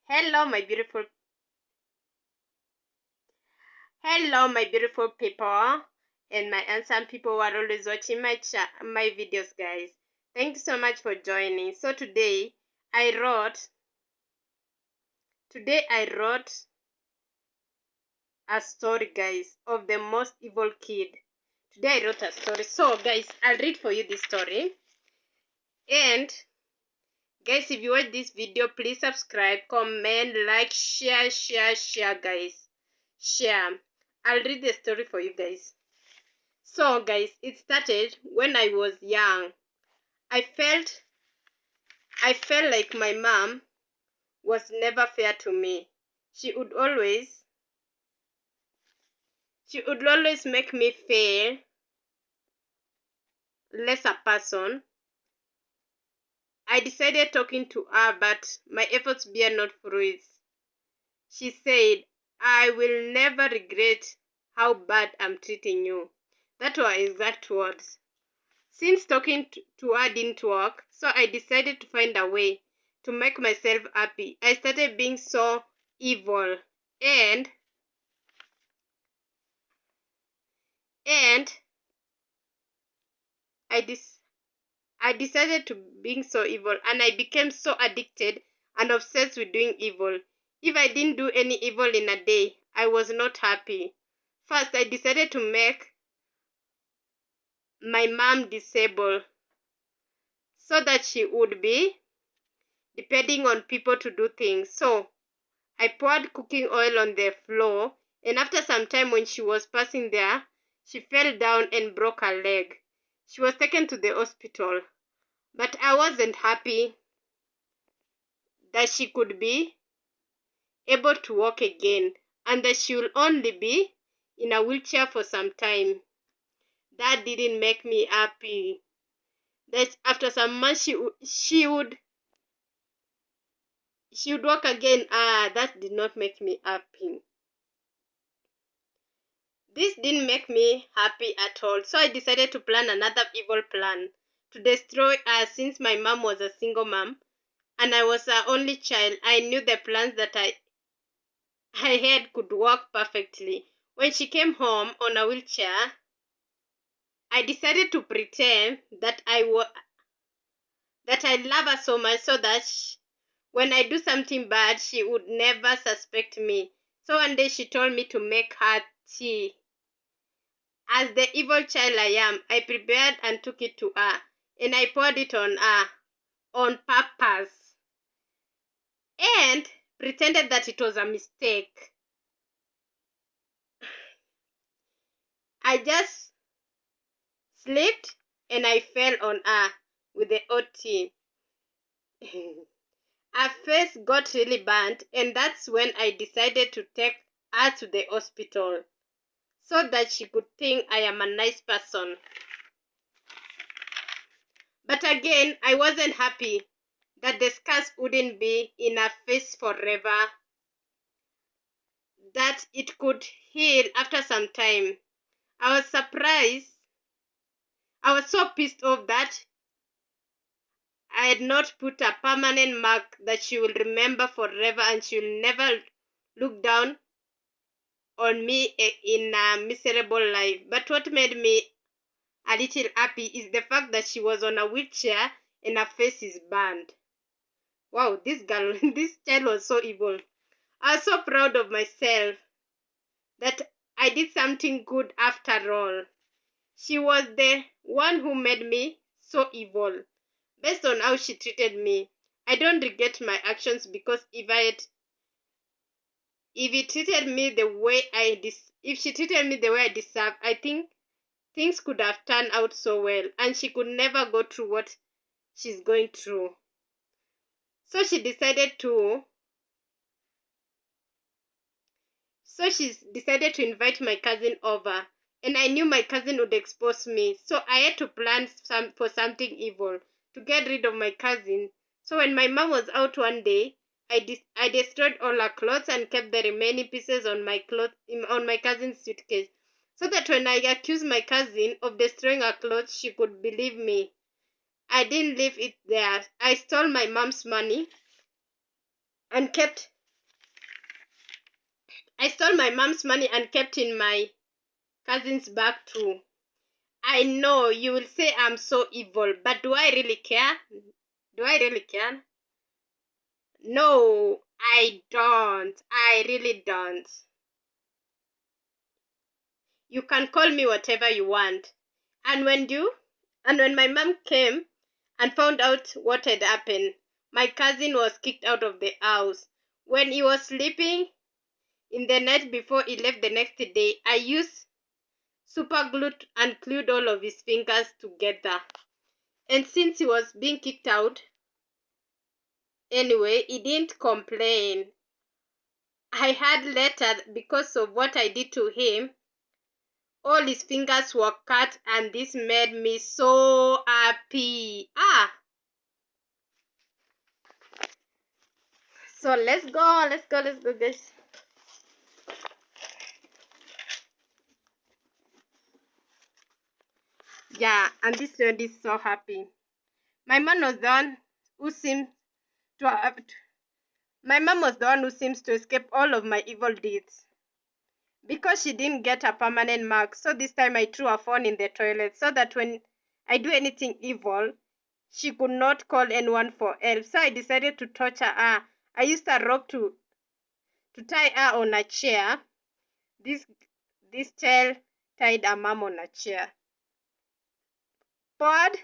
Hello, my beautiful. Hello, my beautiful people, and my handsome people who are always watching my videos, guys. Thank you so much for joining. So today I wrote a story, guys, of the most evil kid. Today I wrote a story. So, guys, I'll read for you this story. And guys, if you watch this video, please subscribe, comment, like, share, guys. Share. I'll read the story for you guys. So, guys, it started when I was young. I felt like my mom was never fair to me. She would always make me feel less a person. I decided talking to her, but my efforts bear not fruit. She said, "I will never regret how bad I'm treating you." That were exact words. Since talking to her didn't work, so I decided to find a way to make myself happy. I started being so evil and I decided to being so evil, and I became so addicted and obsessed with doing evil. If I didn't do any evil in a day, I was not happy. First, I decided to make my mom disabled so that she would be depending on people to do things. So I poured cooking oil on the floor, and after some time when she was passing there, she fell down and broke her leg. She was taken to the hospital, but I wasn't happy that she could be able to walk again and that she will only be in a wheelchair for some time. That didn't make me happy. That after some months she would walk again. That did not make me happy. This didn't make me happy at all, so I decided to plan another evil plan to destroy her. Since my mom was a single mom and I was her only child, I knew the plans that I had could work perfectly. When she came home on a wheelchair, I decided to pretend that I love her so much so that when I do something bad, she would never suspect me. So one day she told me to make her tea. As the evil child I am, I prepared and took it to her, and I poured it on her on purpose and pretended that it was a mistake. I just slipped and I fell on her with the hot tea. Her face got really burnt, and that's when I decided to take her to the hospital so that she could think I am a nice person. But again, I wasn't happy that the scars wouldn't be in her face forever, that it could heal after some time. I was surprised. I was so pissed off that I had not put a permanent mark that she will remember forever, and she will never look down on me in a miserable life. But what made me a little happy is the fact that she was on a wheelchair and her face is burned. Wow, this girl, this child was so evil. I was so proud of myself that I did something good after all. She was the one who made me so evil. Based on how she treated me, I don't regret my actions, because if she treated me the way I deserve, I think things could have turned out so well, and she could never go through what she's going through. So she decided to invite my cousin over, and I knew my cousin would expose me, so I had to plan for something evil to get rid of my cousin. So when my mom was out one day, I destroyed all her clothes and kept the remaining pieces on my cousin's suitcase, so that when I accused my cousin of destroying her clothes, she could believe me. I didn't leave it there. I stole my mom's money and kept I stole my mom's money and kept in my cousin's bag too. I know you will say I'm so evil, but do I really care? Do I really care? No, I don't. I really don't. You can call me whatever you want. And when my mom came and found out what had happened, my cousin was kicked out of the house. When he was sleeping in the night before he left the next day, I used super glue and glued all of his fingers together. And since he was being kicked out, anyway, he didn't complain. I had later, because of what I did to him, all his fingers were cut, and this made me so happy. So let's go, guys. Yeah, and this lady is so happy. My mom was the one who seemed to have, my mom was the one who seems to escape all of my evil deeds. Because she didn't get a permanent mark, so this time I threw her phone in the toilet so that when I do anything evil, she could not call anyone for help. So I decided to torture her. I used a rope to tie her on a chair. This child tied her mom on a chair. Poured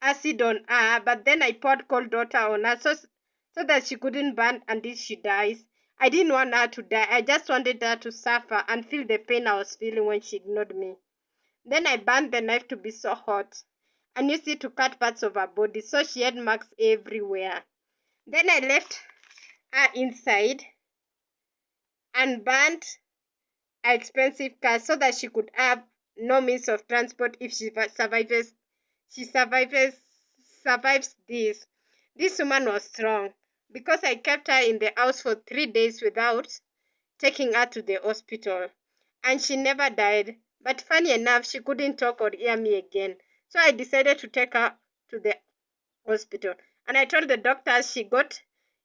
acid on her, but then I poured cold water on her so that she couldn't burn until she dies. I didn't want her to die. I just wanted her to suffer and feel the pain I was feeling when she ignored me. Then I burned the knife to be so hot and used it to cut parts of her body, so she had marks everywhere. Then I left her inside and burnt her expensive car so that she could have no means of transport if she survives this. This woman was strong because I kept her in the house for 3 days without taking her to the hospital, and she never died. But funny enough, she couldn't talk or hear me again. So I decided to take her to the hospital. And I told the doctors she got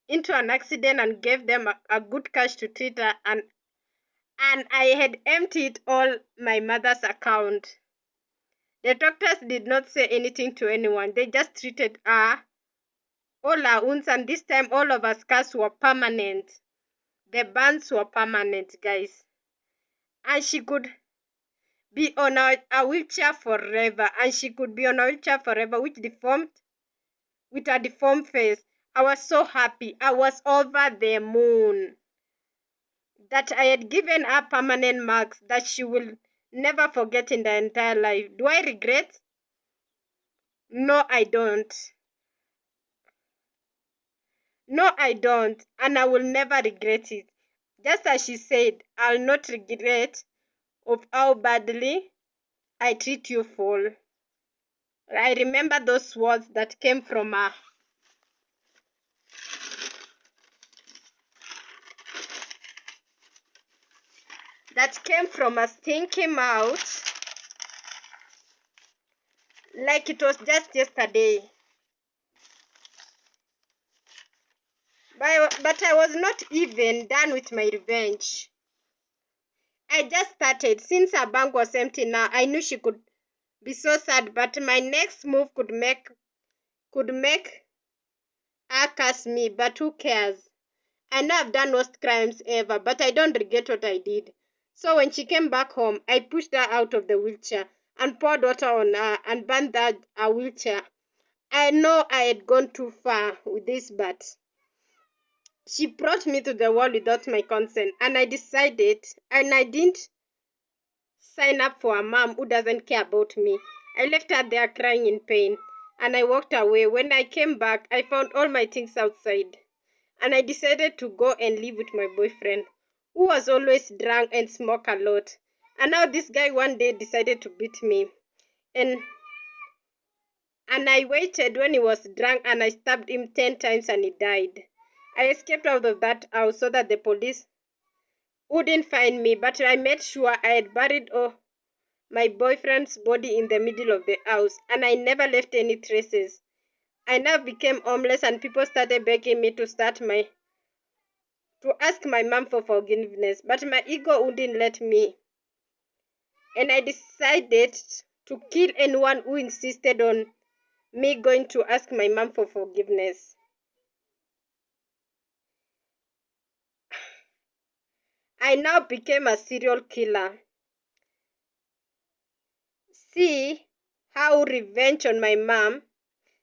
into an accident and gave them a good cash to treat her, and I had emptied all my mother's account. The doctors did not say anything to anyone. They just treated her, all her wounds, and this time all of her scars were permanent. The burns were permanent, guys. And she could be on a wheelchair forever. And she could be on a wheelchair forever, with a deformed face. I was so happy. I was over the moon that I had given her permanent marks that she will never forget in the entire life. Do I regret? No, I don't. No, I don't. And I will never regret it. Just as she said, I'll not regret of how badly I treat you, fool. I remember those words that came from her. That came from her stinky mouth. Like it was just yesterday. But I was not even done with my revenge. I just started. Since her bank was empty now, I knew she could be so sad, but my next move could make her curse me, but who cares? I know I've done worst crimes ever, but I don't regret what I did. So when she came back home, I pushed her out of the wheelchair and poured water on her and burned her wheelchair. I know I had gone too far with this, but she brought me to the world without my consent, and I didn't sign up for a mom who doesn't care about me. I left her there crying in pain, and I walked away. When I came back, I found all my things outside, and I decided to go and live with my boyfriend, who was always drunk and smoked a lot. And now this guy one day decided to beat me, and I waited when he was drunk, and I stabbed him 10 times and he died. I escaped out of that house so that the police wouldn't find me, but I made sure I had buried my boyfriend's body in the middle of the house, and I never left any traces. I now became homeless, and people started begging me to start my to ask my mom for forgiveness, but my ego wouldn't let me. And I decided to kill anyone who insisted on me going to ask my mom for forgiveness. I now became a serial killer. See how revenge on my mom,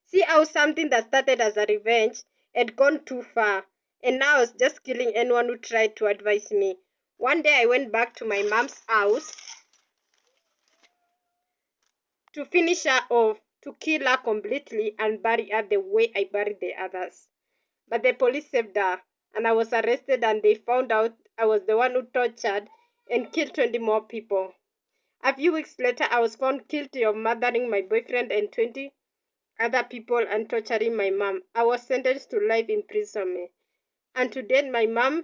see how something that started as a revenge had gone too far. And now I was just killing anyone who tried to advise me. One day I went back to my mom's house to finish her off, to kill her completely and bury her the way I buried the others. But the police saved her, and I was arrested, and they found out I was the one who tortured and killed 20 more people. A few weeks later, I was found guilty of murdering my boyfriend and 20 other people and torturing my mom. I was sentenced to life imprisonment. And to date, my mom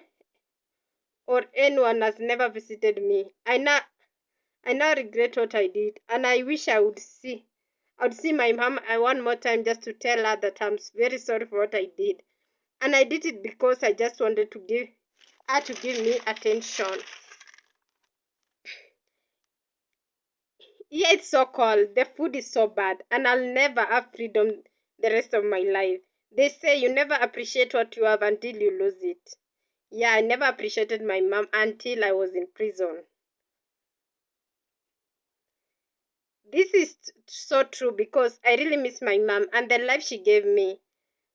or anyone has never visited me. I now regret what I did, and I wish I would see my mom one more time just to tell her that I'm very sorry for what I did. And I did it because I just wanted to give her to give me attention. Yeah, it's so cold. The food is so bad, and I'll never have freedom the rest of my life. They say you never appreciate what you have until you lose it. Yeah, I never appreciated my mom until I was in prison. This is so true because I really miss my mom and the life she gave me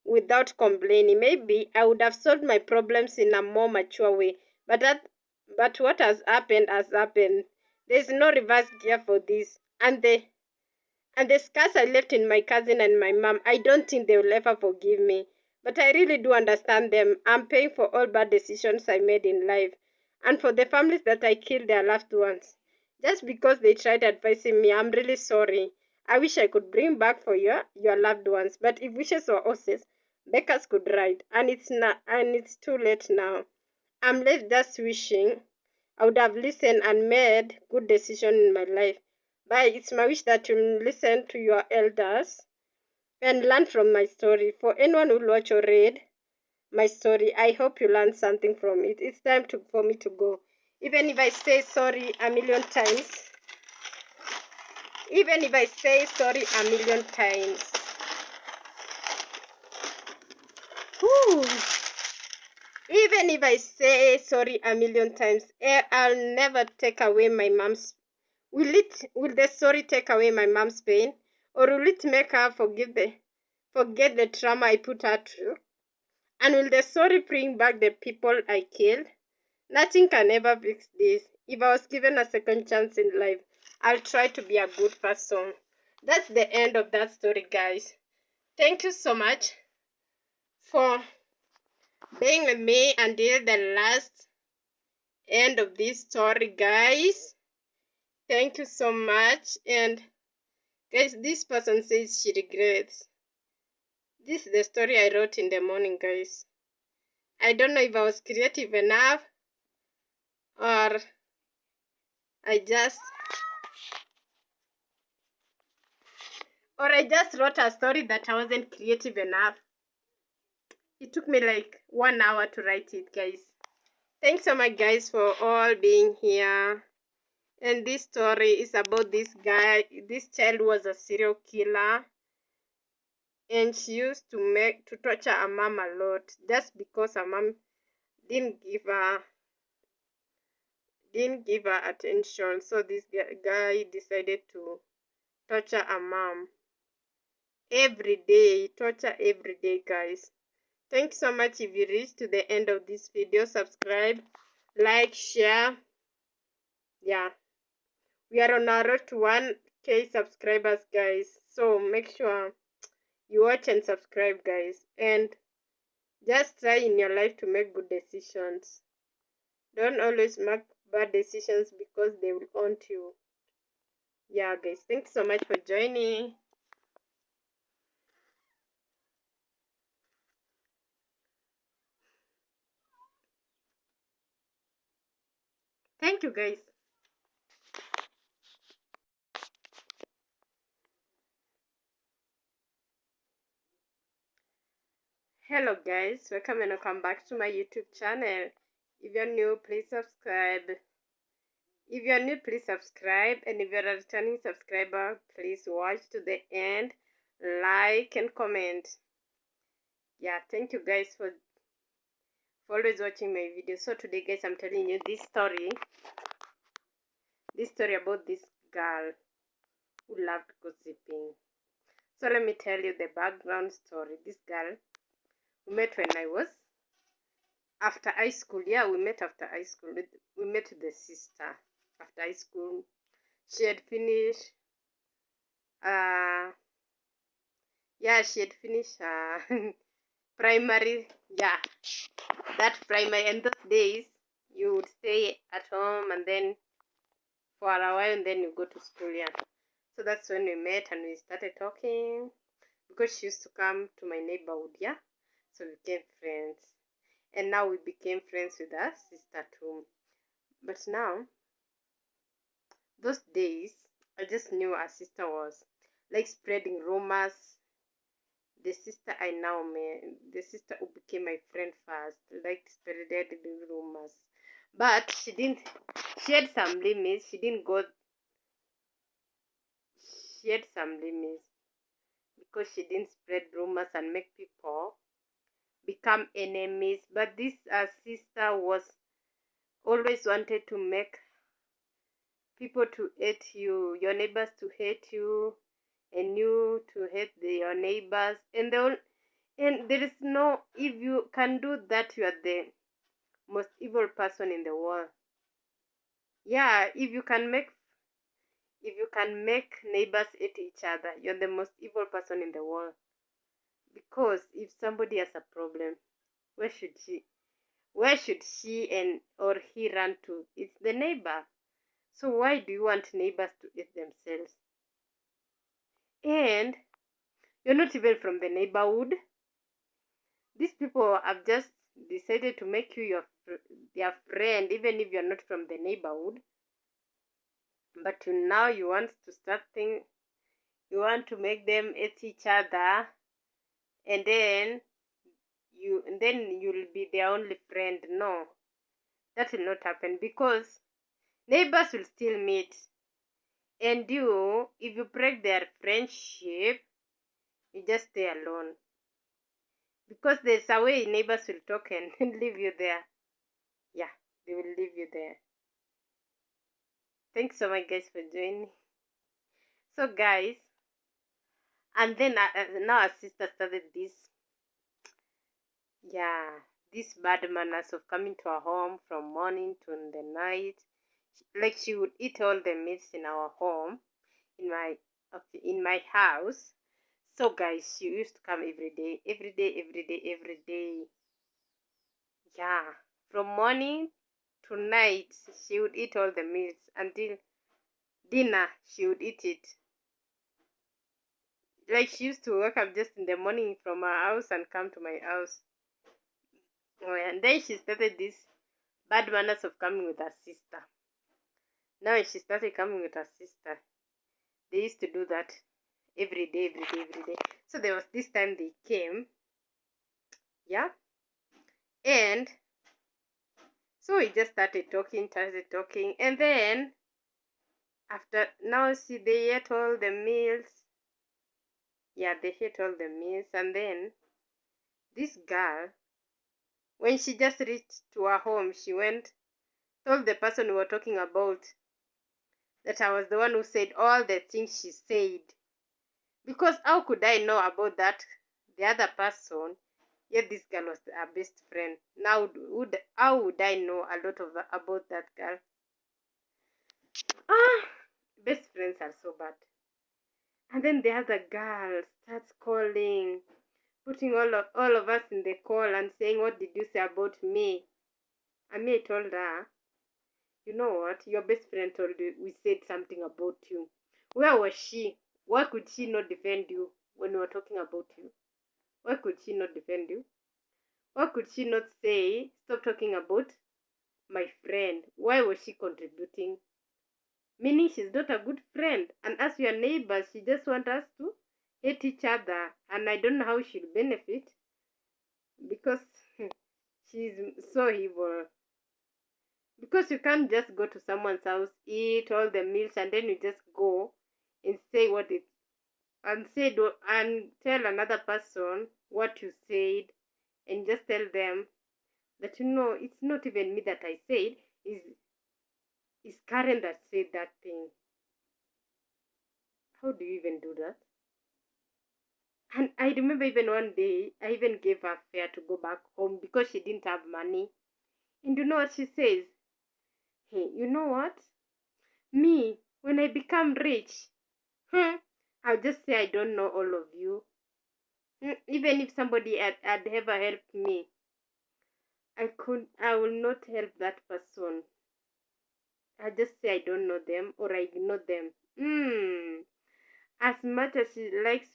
without complaining. Maybe I would have solved my problems in a more mature way. But what has happened has happened. There's no reverse gear for this. And the scars I left in my cousin and my mom, I don't think they will ever forgive me. But I really do understand them. I'm paying for all bad decisions I made in life. And for the families that I killed their loved ones. Just because they tried advising me, I'm really sorry. I wish I could bring back for your loved ones. But if wishes were horses, beggars could ride. And it's too late now. I'm left just wishing I would have listened and made good decision in my life. But it's my wish that you listen to your elders and learn from my story. For anyone who will watch or read my story, I hope you learn something from it. It's time for me to go. Even if I say sorry a million times, even if I say sorry a million times, whew, even if I say sorry a million times, I'll never take away my mom's. Will the story take away my mom's pain, or will it make her forget the trauma I put her through? And will the story bring back the people I killed? Nothing can ever fix this. If I was given a second chance in life, I'll try to be a good person. That's the end of that story, guys. Thank you so much for being with me until the last end of this story, guys. Thank you so much. And guys, this person says she regrets. This is the story I wrote in the morning, guys. I don't know if I was creative enough or I just wrote a story that I wasn't creative enough. It took me like 1 hour to write it, guys. Thanks so much, guys, for all being here. And this story is about this child was a serial killer, and she used to torture her mom a lot just because her mom didn't give her attention. So this guy decided to torture her mom every day. Torture every day, guys. Thanks so much. If you reached to the end of this video, subscribe, like, share. Yeah, we are on our road to 1K subscribers, guys. So make sure you watch and subscribe, guys. And just try in your life to make good decisions. Don't always make bad decisions because they will haunt you. Yeah, guys. Thanks so much for joining. Thank you, guys. Hello guys, welcome and welcome back to my YouTube channel. If you're new, please subscribe. If you're new, please subscribe, and if you're a returning subscriber, please watch to the end, like and comment. Yeah, thank you guys for always watching my videos. So today guys, I'm telling you this story about this girl who loved gossiping. So let me tell you the background story. This girl, we met when I was after high school. Yeah, we met after high school. We met the sister after high school. She had finished she had finished primary. Yeah, that primary. And those days you would stay at home and then for a while and then you go to school. Yeah, so that's when we met and we started talking because she used to come to my neighborhood. Yeah, so we became friends, and now we became friends with her sister too. But now, those days, I just knew our sister was like spreading rumors. The sister I now met, the sister who became my friend first, like spreading rumors. But she didn't, she had some limits. She didn't go, she had some limits because she didn't spread rumors and make people become enemies. But this sister was always wanted to make people to hate you, your neighbors to hate you, and you to hate your neighbors. And there is no, if you can do that, you are the most evil person in the world. Yeah, if you can make neighbors hate each other, you're the most evil person in the world. Because if somebody has a problem, where should she and or he run to? It's the neighbor. So why do you want neighbors to hate themselves? And you're not even from the neighborhood. These people have just decided to make you their friend, even if you're not from the neighborhood. But now you want to start things, you want to make them hate each other, and then you'll be their only friend. No, that will not happen because neighbors will still meet. And if you break their friendship, you just stay alone. Because there's a way neighbors will talk and leave you there. Yeah, they will leave you there. Thanks so much guys for joining. So guys, and then now our sister started this bad manners of coming to our home from morning to the night. Like she would eat all the meats in our home, in my house. So guys, she used to come every day. Yeah, from morning to night she would eat all the meats until dinner. She would eat it. Like she used to wake up just in the morning from her house and come to my house. And then she started this bad manners of coming with her sister. Now she started coming with her sister. They used to do that every day. So there was this time they came. Yeah. And so we just started talking. And then after, now see, they ate all the meals. Yeah, they ate all the meals. And then this girl, when she just reached to her home, she went, told the person we were talking about that I was the one who said all the things she said. Because how could I know about that, the other person? Yet this girl was her best friend. Now, how would I know a lot about that girl? Best friends are so bad. And then the other girl starts calling, putting all of us in the call and saying, what did you say about me? And me, I told her, you know what? Your best friend told you we said something about you. Where was she? Why could she not defend you when we were talking about you? Why could she not defend you? Why could she not say, stop talking about my friend? Why was she contributing? Meaning she's not a good friend. And as we are neighbors, she just wants us to hate each other. And I don't know how she'll benefit. because she's so evil. Because you can't just go to someone's house, eat all the meals, and then you just go and say what it and and tell another person what you said, and just tell them that it's not even me that I said, is Karen that said that thing. How do you even do that? And I remember even one day I even gave her fare to go back home because she didn't have money. And you know what she says? Hey, you know what? Me, when I become rich, I'll just say I don't know all of you. Even if somebody had ever helped me, I will not help that person. I just say I don't know them or I ignore them. As much as she likes,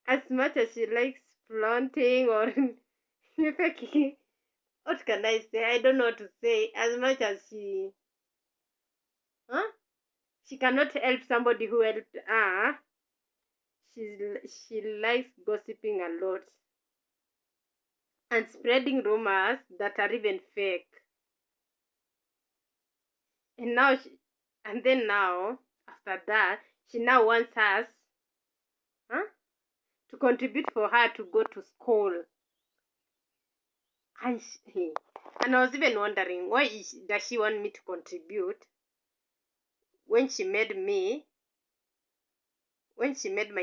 as much as she likes flaunting or what can I say? I don't know what to say. As much as huh? She cannot help somebody who helped her. She likes gossiping a lot and spreading rumors that are even fake. And now after that, she now wants us, huh, to contribute for her to go to school. And and I was even wondering does she want me to contribute when she made my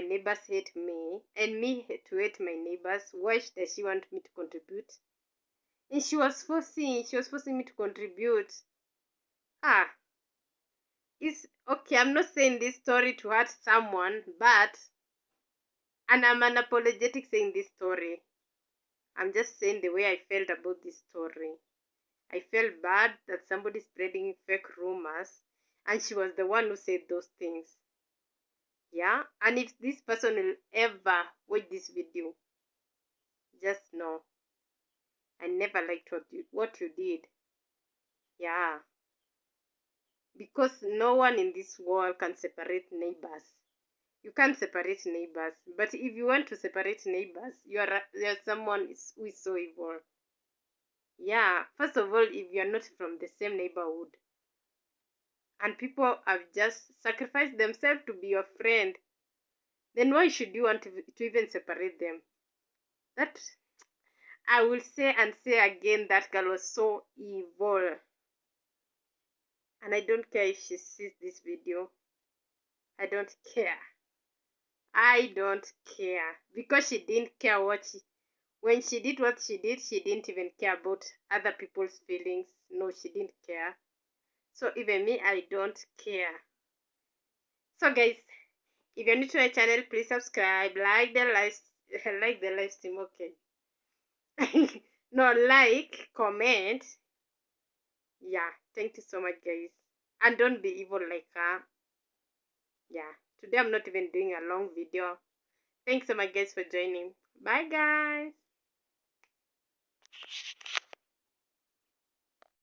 neighbors hate me and me to hate my neighbors? Why does she want me to contribute? And she was forcing me to contribute. It's okay. I'm not saying this story to hurt someone, and I'm unapologetic saying this story. I'm just saying the way I felt about this story. I felt bad that somebody spreading fake rumors, and she was the one who said those things. Yeah, and if this person will ever watch this video, just know I never liked what you did. Yeah, because no one in this world can separate neighbors. You can't separate neighbors, but if you want to separate neighbors, you're someone who is so evil. Yeah, first of all, if you're not from the same neighborhood and people have just sacrificed themselves to be your friend, then why should you want to even separate them? That I will say and say again, that girl was so evil. And I don't care if she sees this video. I don't care. I don't care. Because she didn't care when she did what she didn't even care about other people's feelings. No, she didn't care. So even me, I don't care. So guys, if you're new to my channel, please subscribe, like the live stream, okay. No, like, comment. Yeah, thank you so much, guys. And don't be evil like her. Yeah, today I'm not even doing a long video. Thanks so much, guys, for joining. Bye, guys.